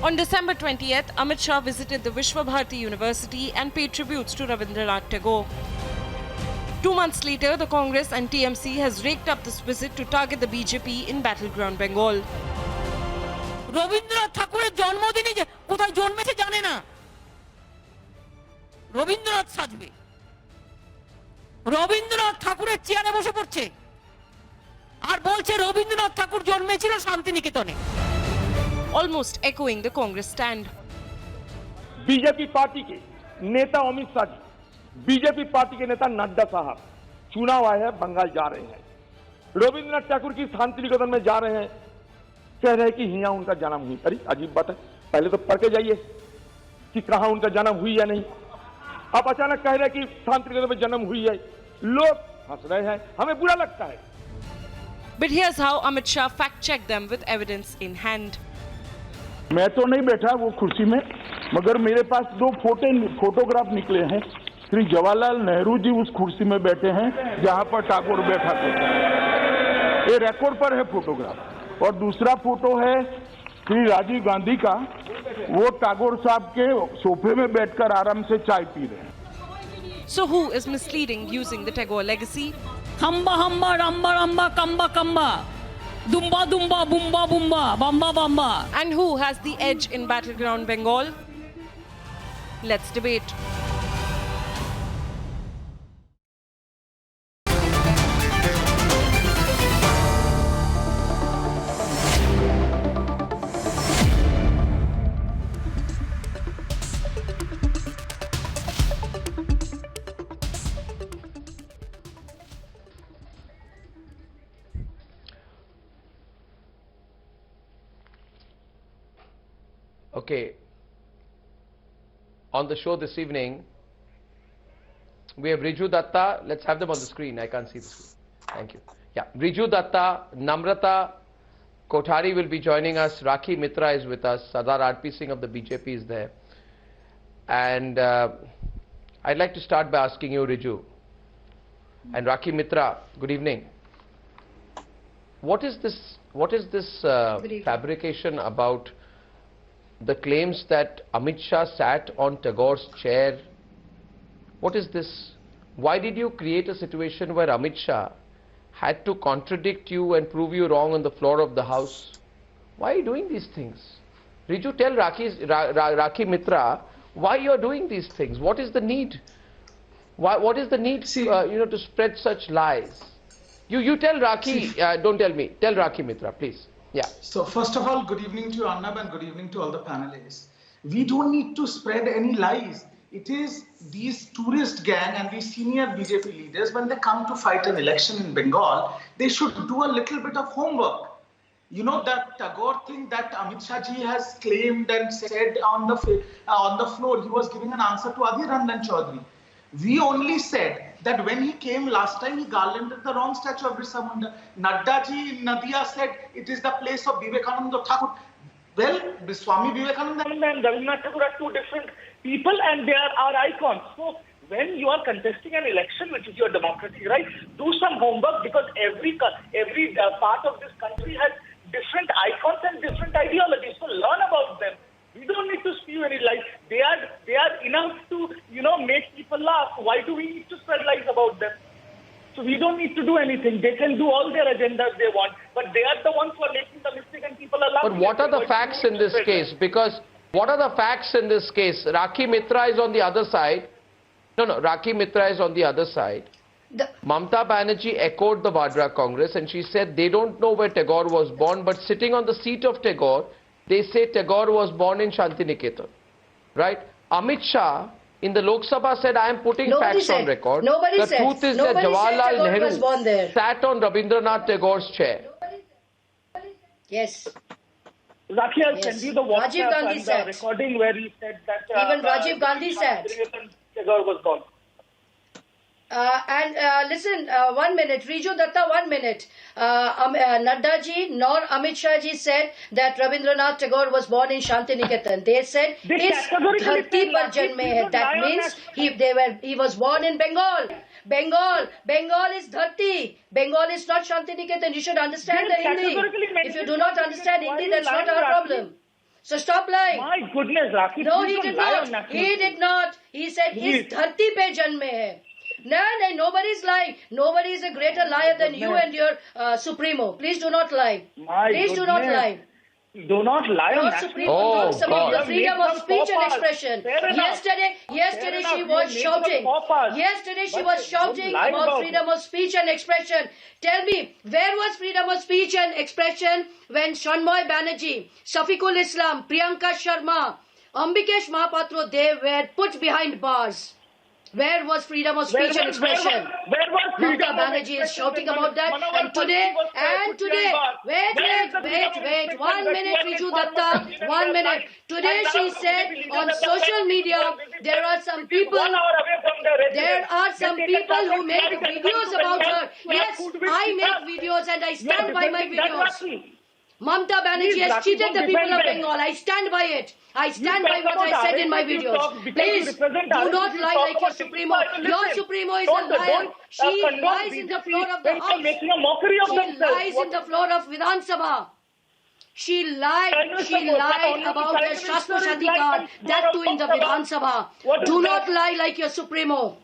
On December 20th, Amit Shah visited the Vishwa Bharati University and paid tributes to Rabindranath Tagore. 2 months later, the Congress and TMC has raked up this visit to target the BJP in battleground Bengal. Rabindranath ঠাকুরের জন্মদিনে যে কোথায় জন্মেছে জানে না, রবীন্দ্রনাথ সাজবে, রবীন্দ্রনাথ ঠাকুরের চেয়ারে বসে পড়ছে আর বলছে রবীন্দ্রনাথ ঠাকুর জন্মেছিল শান্তিনিকেতনে। Almost echoing the Congress stand. BJP party के नेता अमित शाह जी, बीजेपी पार्टी के नेता नड्डा साहब चुनाव आए हैं, बंगाल जा रहे हैं, रविंद्रनाथ टैगोर की शांति निकेतन में जा रहे हैं, कह रहे हैं कि यहाँ उनका जन्म हुई। अरे अजीब बात है, पहले तो पढ़ के जाइए कि कहाँ उनका जन्म हुई या नहीं। आप अचानक कह रहे हैं कि शांति निकेतन में जन्म हुई है, लोग हंस रहे हैं, हमें बुरा लगता है। But here's how Amit Shah fact-checked them with evidence in hand. मैं तो नहीं बैठा वो कुर्सी में, मगर मेरे पास 2 फोटोग्राफ निकले हैं। श्री जवाहरलाल नेहरू जी उस कुर्सी में बैठे हैं जहां पर टैगोर बैठा था, ये रिकॉर्ड पर है फोटोग्राफ। और दूसरा फोटो है श्री राजीव गांधी का, वो टैगोर साहब के सोफे में बैठकर आराम से चाय पी रहे हैं। So who is misleading using the Tagore legacy? হাম্বা হাম্বা রাম্বা রাম্বা কাম্বা কাম্বা, দুম্বা দুম্বা Bumba Bumba বাম্বা বাম্বা। And who has the edge in battleground Bengal? Let's debate. Okay, on the show this evening, we have Riju Datta. Let's have them on the screen. I can't see the screen. Thank you. Yeah, Riju Datta, Namrata Kothari will be joining us. Rakhi Mitra is with us. Sardar R.P. Singh of the BJP is there. And I'd like to start by asking you, Riju and Rakhi Mitra, good evening. What is this fabrication about the claims that Amit Shah sat on Tagore's chair? What is this? Why did you create a situation where Amit Shah had to contradict you and prove you wrong on the floor of the House? Why are you doing these things? Riju, tell Rakhi Mitra why you are doing these things. What is the need? What is the need to spread such lies? You tell Rakhi, don't tell me, tell Rakhi Mitra, please. Yeah. So first of all, good evening to you, Arnab, and good evening to all the panelists. We don't need to spread any lies. It is these tourist gang and these senior BJP leaders, when they come to fight an election in Bengal, they should do a little bit of homework. You know that Tagore thing that Amit Shah ji has claimed and said on the floor, he was giving an answer to Adhir Ranjan Chaudhary. We only said that when he came last time, he garlanded the wrong statue of Birsa Munda. Nadda ji in Nadia said it is the place of Vivekananda Thakur. Well, Swami Vivekananda and Rabindranath Tagore are two different people and they are our icons. So when you are contesting an election, which is your democracy, right, do some homework, because every part of this country has different icons and different ideologies. So learn about them. We don't need to spew any lies. They are enough to, make people laugh. Why do we need to spread lies about them? So we don't need to do anything. They can do all their agendas they want, but they are the ones who are making the mistake and people are laughing. But what are the facts in this case? Because what are the facts in this case? Rakhi Mitra is on the other side. No, Rakhi Mitra is on the other side. Mamta Banerjee echoed the Vadra Congress and she said they don't know where Tagore was born, but sitting on the seat of Tagore, they say Tagore was born in Shantiniketan. Right? Amit Shah in the Lok Sabha said, I am putting facts on record. The truth is that Jawaharlal Nehru sat on Rabindranath Tagore's chair. Yes. Rakhi, I'll send you the WhatsApp and the recording where he said that even Rajiv Gandhi said Tagore was born. Listen, 1 minute, Riju Datta, 1 minute. Nadda ji nor Amit Shah ji said that Rabindranath Tagore was born in Shantiniketan. They said is dharti par janme hai. That means he was born in Bengal. Bengal is dharti. Bengal is not Shantiniketan. You should understand the Hindi. If you do not understand Hindi, that's not our problem. So stop lying. My goodness, Rakhi, No, please he don't did lie not. on national He TV. did not. He said Please. इस धरती पे जन्मे हैं. No, nobody is lying. Nobody is a greater liar than you and your Supremo. Please do not lie. My Please do not goodness. lie. Do not lie on Your national Supremo Oh, talks about God. the freedom of speech and expression. Fair enough. Yesterday Fair she enough. was You made shouting. some faux pas. Yesterday she But was don't shouting lie about about freedom of speech and expression. Tell me, where was freedom of speech and expression when Shanmoy Banerjee, Safikul Islam, Priyanka Sharma, Ambikesh Mahapatro, they were put behind bars? Where was freedom of speech and expression? Where was Mamata freedom of Banerjee is expression shouting when about that, Manohar and today, Parrikar was put behind bars? Where is the freedom of wait, expression 1 that minute, you are Riju informed Datta, about in 1 your minute. life? Today And she now said the leader on of the social media, party, there are some people, 1 hour away from the there residence. are some They take a people who traffic make light and videos come to about the her. wall to have Yes, food with I pizza. make videos and I You are stand by my defending that, videos. Rakhi. Mamata Banerjee Please, has Rakhi, cheated the don't people of defend them. Bengal. I stand by it. I stand by talk what I about said in my RSS, you videos. talk because Please, you represent do RSS, not you lie talk like your about Supremo. Tippa, Your listen. Supremo is a Don't liar. She condone lies in the BJP floor of the when they're house. making a mockery of She themselves. lies in the floor of Vidhan Sabha. She lied about the Shastra Shadi card, that too in the Vidhan Sabha. Do not lie like your Supremo.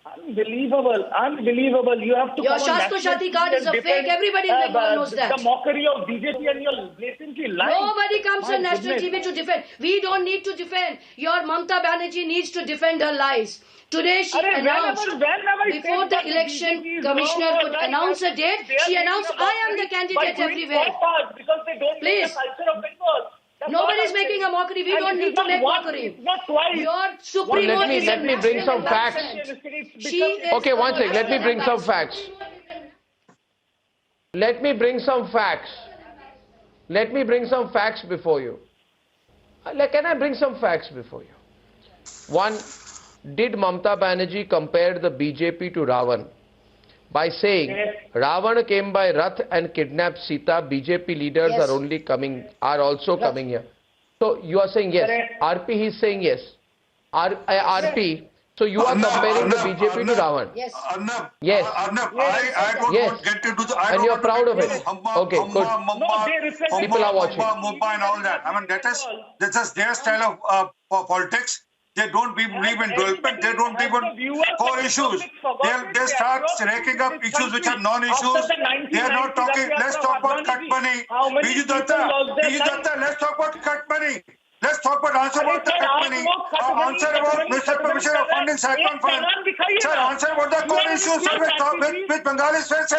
Unbelievable, unbelievable. You have to Your come on Shastra national Shadi TV card is and a fake. defend, Everybody in Bengal knows that. The mockery of BJP and your blatantly lying. Nobody comes My on national goodness. TV to defend. We don't need to defend. Your Mamata Banerjee needs to defend her lies. Today she announced, whenever before the election commissioner could announce a date, she announced, I am the candidate everywhere. Because they don't Please. know the culture of Bengal. That's Nobody all is I'm making saying. a mockery. We And don't it need is to not make once, mockery. it's not twice. Your Supremo let me is a bring national some facts. embarrassment. She is Okay, one a second. Let me national bring some embarrassment. facts. Let me bring some facts. Let me bring some facts before you. Can I bring some facts before you? One, did Mamata Banerjee compare the BJP to Ravan by saying Ravan came by Rath and kidnapped Sita? BJP leaders Yes. are also coming here. So you are saying yes. RP, he is saying yes. RP. So you are comparing the BJP to Ravan. Yes. Arnab, Yes. Arnab, I don't Yes. want to get into the. I And don't you're want to proud get of into it. the Humma, Okay, Humma, good. Mumma, No, they represent- People are watching. Mumma and all that. I mean, that's just their style of politics. They don't believe in development. They don't believe in core issues. They start raking up issues which are non-issues. They are not talking. Let's talk about cut money. Biju Datta, let's talk about cut money. Let's talk about answer about the cut money. Answer about misappropriation of funding cyclone fund. Sir, answer about the core issues which Bengalis face.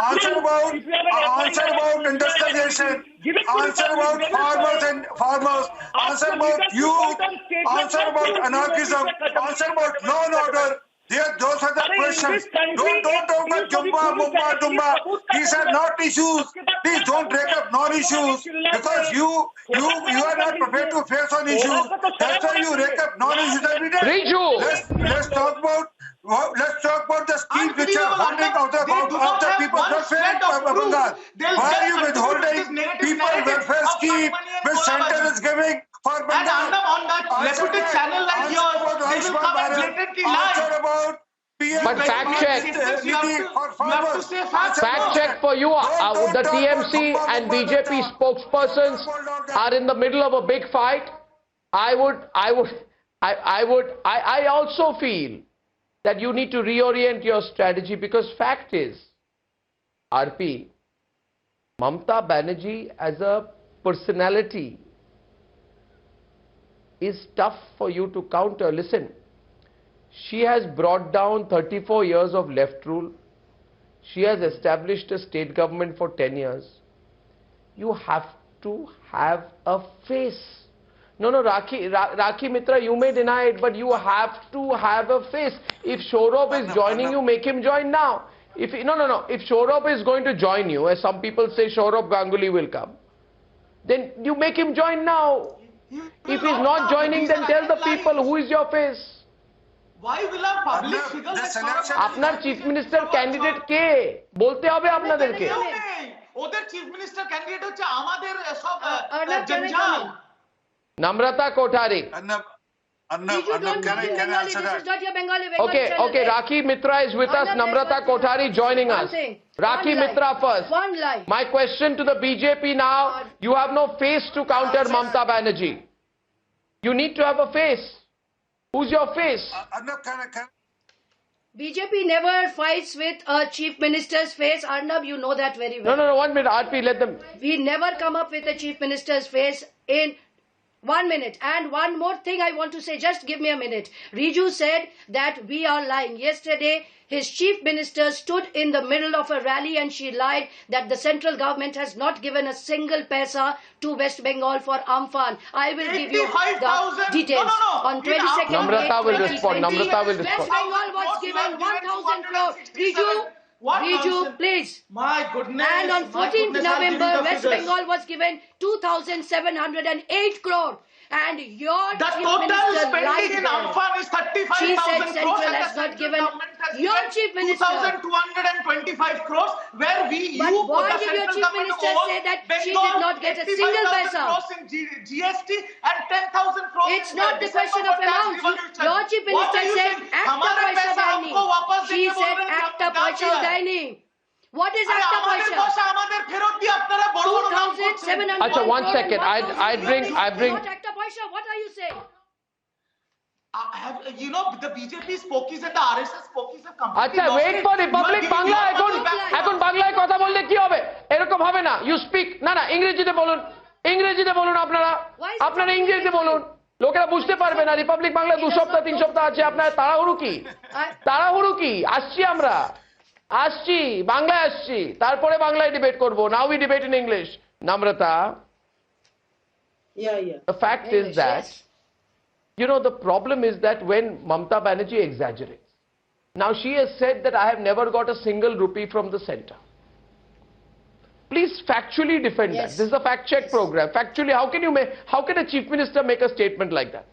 Answer about industrialization. Answer about farmers. Answer about youth. Answer about anarchism. Answer about law and order. Those are the questions. Don't talk about Jumba, Mumba, Dumba. These are not issues. Please don't break up non-issues because you are not prepared to face on issues. That's why you break up non-issues every day. Riju! Let's talk about the schemes which are holding of the people's welfare of Bengal. Why are you withholding people welfare scheme which center is giving for Bengal? And on that reputed channel like yours, they will come and blatantly lie. But fact check. You have to say facts. Fact check for you. The TMC and BJP spokespersons are in the middle of a big fight. I also feel that you need to reorient your strategy because fact is, RP, Mamata Banerjee as a personality is tough for you to counter. Listen, she has brought down 34 years of left rule. She has established a state government for 10 years. You have to have a face. No, Rakhi Mitra, you may deny it, but you have to have a face. If Saurabh is joining you, make him join now. If Saurabh is going to join you, as some people say Saurabh Ganguly will come, then you make him join now. If he's not joining, then tell the people who is your face. Why will a public figure like Saurabh আপনার chief minister candidate কে বলতে হবে আপনাদেরকে ওদের chief minister candidate হচ্ছে আমাদের সব Arnab, can I জঞ্জাল come নম্রতা Kothari Arnab, Riju, don't can I speak Bengali. answer This that? is not your Bengali channel. Okay, Rakhi Mitra is with us. Arnab, Namrata there's one thing. Kothari joining One us. thing. Rakhi One lie. Mitra first. One lie. My question to the BJP now, you have no face to counter Mamta Banerjee. You need to have a face. Who's your face? Arnab, can BJP never fights with a chief minister's face. Arnab, you know that very well. No, 1 minute. RP, let them. We never come up with a chief minister's face in 1 minute. And one more thing I want to say, just give me a minute. Riju said that we are lying. Yesterday, his chief minister stood in the middle of a rally and she lied that the central government has not given a single paisa to West Bengal for Amphan. I will give you the details. On 22nd Namrata will May respond. 2020, Namrata will West respond. Bengal was given 1,000 crores. Riju, please. My goodness. And on 14th November, West Bengal was given 2,708 crore. And your The chief total minister spending lied in there. Amphan is 35,000 She said crores. Central and has the not central given government has your given chief minister. 2,225 crores, where we, But you, why the did your central chief government minister owes say that she Bengal did not get a single 85,000 paisa? crores in GST and 10,000 crores It's in not the December question of tax amounts. devolution. Your chief What minister are you said, saying? "Ekta हमारे paisa पैसा देनी." हमको वापस She देके बोल said, रहे हैं कि "Ekta हमने क्या paisa किया है?" देनी." What is अरे ekta আমাদের paisa? পয়সা আমাদের ফেরত দিয়ে আপনারা বড় বড় নাম করছেন। 2,700 Acha, 1 crore second. and 1,000 I bring. Not ekta paisa. What are you saying? You know, the BJP spokes and the RSS spokes have completely আচ্ছা, lost wait it. For You are Republic giving Bangla. your এখন money back. এখন বাংলায় কথা বললে কি হবে? এরকম হবে না। You speak. না ইংরেজিতে বলুন। ইংরেজিতে বলুন আপনারা। আপনারা ইংরেজিতে বলুন। লোকেরা বুঝতে পারবে না। রিপাবলিক বাংলা 2 সপ্তাহ 3 সপ্তাহ আছে। আপনার তাড়াহুড়ো কি? তাড়াহুড়ো কি? আসছি আমরা। আসছি, বাংলায় আসছি। তারপরে বাংলায় ডিবেট করব। Now we debate in English. Namrata, Yeah. the fact is English, that, yes. you know, the problem is that when Mamta Banerjee exaggerates. Now she has said that I have never got a single rupee from the center. Please factually defend that. Yes. This is a fact check program. Factually, how can a chief minister make a statement like that?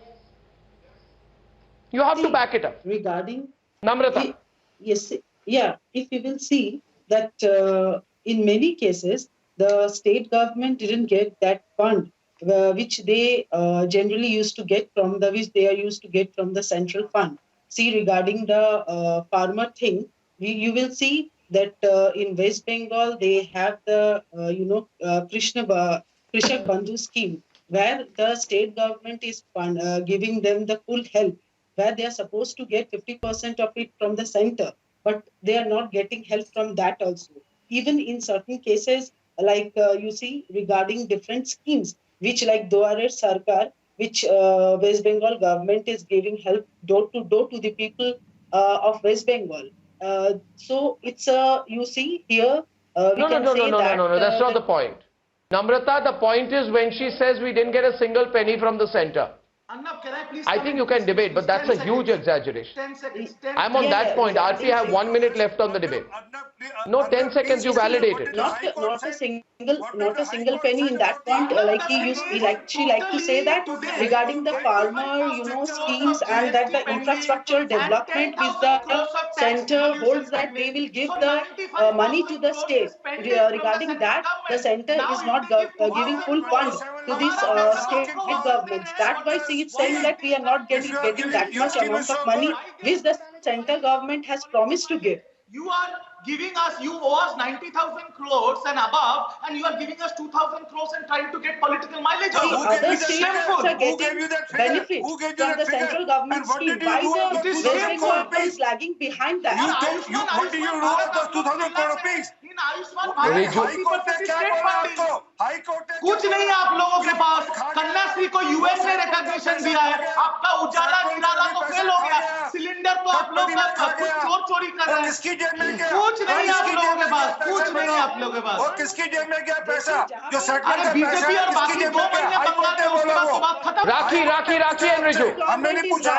You have to back it up. Regarding Namrata. yes, yeah. If you will see that in many cases the state government didn't get that fund which they generally used to get from which they are used to get from the central fund. See, regarding the farmer thing, you will see that in West Bengal they have the Krishak Bandhu scheme, where the state government is giving them the full help, where they are supposed to get 50% of it from the center, but they are not getting help from that also. Even in certain cases, like you see, regarding different schemes, which like Duare Sarkar, which West Bengal government is giving help door to door to the people of West Bengal. So it's you see here. We can say that, No. That's not the point. Namrata, the point is when she says we didn't get a single penny from the center. Arnab, can I please? I think you can debate, but that's a huge exaggeration. 10 seconds. I'm on that point. RP, have 1 minute left on the debate. No, 10 seconds, you validated. Not a single penny in that point. Like she liked to say that regarding the farmer, schemes and that the infrastructural development which the center holds, that they will give the money to the state. Regarding that, the center is not giving full fund to these state governments. That's why she is saying that we are not getting that much amount of money which the central government has promised to give. You are giving us, you owe us 90,000 crores and above, and you are giving us 2,000 crores and trying to get political mileage. See, other states shameful. are getting benefits from the central government scheme. Why the West Bengal is lagging behind that? What do you know of those 2,000 crore rupees? In Ayushman Bharat, High Court ने क्या बोला आपको? High Court ने कुछ नहीं है आप लोगों के पास। कन्याश्री को यूएस ने रिकॉग्निशन दिया है। आपका उजाला निराला तो फेल हो गया। सिलेंडर तो आप लोग चोरी कर रहे हैं। किसकी जेब में गया? कुछ नहीं है आप लोगों के पास। कुछ नहीं है आप लोगों के पास। और किसकी जेब में गया पैसा? जो सेटलमेंट अरे का पैसा बीजेपी है, और किसकी बाकी जेब 2 में गया? महीने हाई कोर्ट ने बोला वो। बात खत्म। Rakhi and Riju. हमने नहीं पूछा।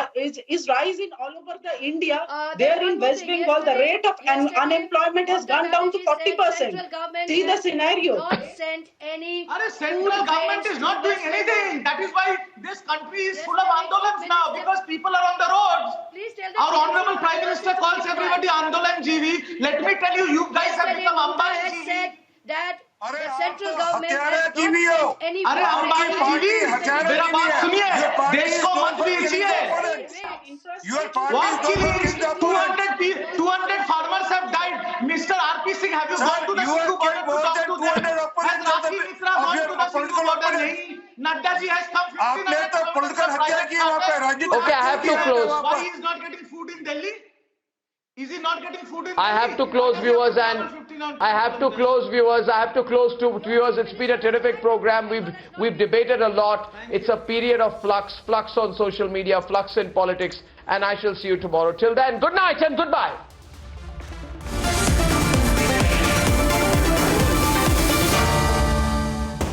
Is rising all over the India. There There is in one West more thing. Bengal, the Yesterday- rate of yesterday, unemployment has gone down to Mamta Banerjee said 40%. central government See the has scenario. Not sent any. Arey, central government is not doing anything. That is why this country is full of andolans now, because people are on the roads. Please tell Our honorable Prime Minister calls everybody Andolan GV. Let me tell you, you guys have become Ambani has GV. said that अरे the आप central तो government हत्यारे has not जीवी हो। sent any. अरे Ambani party जीवी, हथियार मेरा नहीं बात है। सुनिए, Your party देश is को not मत working बेचिए। in the Your party What is not killings? working in the 200 farmers have died. Mr. R.P. Singh, have you Sir, gone to the you Sindhu have border killed to more talk than to 200 them? Has opponents of Rakhi the- Mitra of gone your to the Sindhu political border? opponents. Nahi. Nadda ji has come 15 आपने तो kilometers political from हत्या private की वहाँ पे charter. राजनीति Okay, I have to close. Why he is not getting food in Delhi? Is he not getting food in I Delhi? have to close, Why does he have viewers, to and travel 15 I have to close, viewers. I have to close to viewers. It's been a terrific program. We've debated a lot. It's a period of flux on social media, flux in politics, and I shall see you tomorrow. Till then, good night and goodbye.